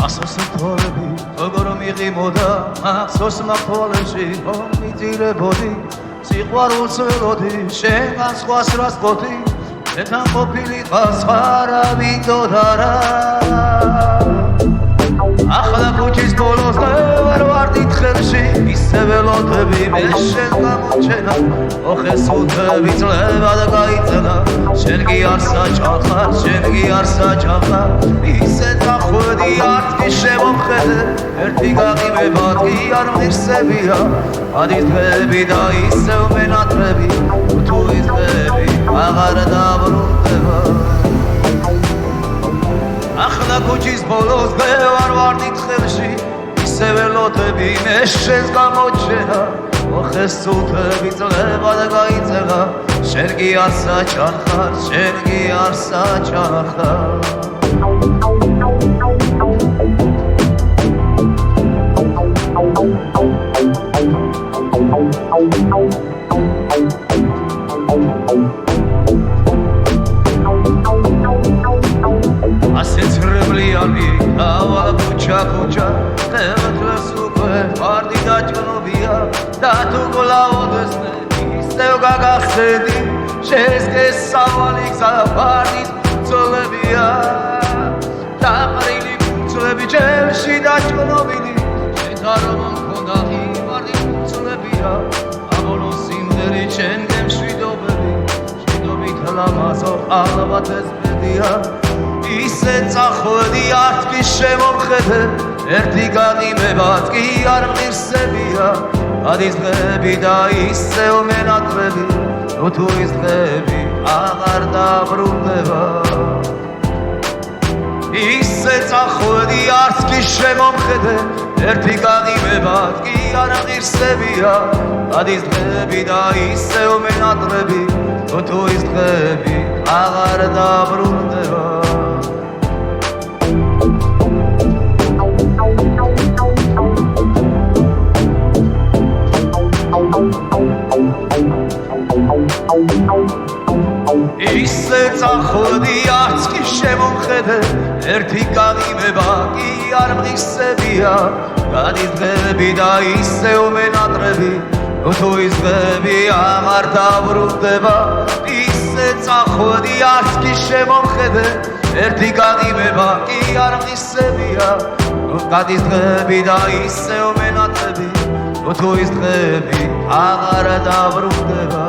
ასოსეთოლები როგორ მიყიმოდა ახსოს მაქოლეში მომიწირებოდი სიყვარულს ველოდი შენგან სხვას რას გოდი ეთან ყოფილიყავს ხარავიდოდა რა ახლა ქუჩის ბოლოს ვერ ვარდით ხელში ისე ველოდები მე შენ გამოჩენა ოხეს უთები წლებად გაიწელა შენ კი არ საჭახარ შენ კი არ საჭახარ ისე წახვედი არც კი შემომხედე ერთი გაღიმებად კი არ მღირსებია ადის დღეები და ისევ მენატრები თუ ის დღეები აღარ დაბრუნდება ახლა ქუჩის ბოლოს ვერ ვარდით ხელში ისე ველოდები მე შენს გამოჩენა ოხეს უთები წლებად გაიწელა შენ კი არ საჭახარ შენ კი არ საჭახარ ასეცრებლიანი დავალ ქუჩა დღეს უკვე ვარდი დაჭნობია და თუ გლაოდეს ისევ გაგახსენდი შენს გესავალი გზა ვარდის წოლებია დაყრილი კუცლები ჯერში დაჭნობილი შენ არ მომქონდა ვარდის კუცლებია ამონო სიმღერი შენ გემშვიდობები შვიდობით ლამაზო ალბათ ეს ბედია ისე წახვედი არც კი შემომხედე ერთი გაღიმებად კი არ მღირსებია ადის დღეები და ისევ მენატრები თუ ის დღეები აღარ დაბრუნდება ისე წახვედი არც კი შემომხედე ერთი გაღიმებად კი არ მღირსებია ადის დღეები და ისევ მენატრები თუ ის დღეები აღარ დაბრუნდება ისე წახვედი არც კი შემომხედე ერთი გაღიმება კი არ მღირსებია გადის დღეები და ისევ მენატრები თუ ის დღეები აღარ დაბრუნდება ისე წახვედი არც კი შემომხედე ერთი გაღიმება კი არ მღირსებია გადის დღეები და ისევ მენატრები თუ ის დღეები აღარ დაბრუნდება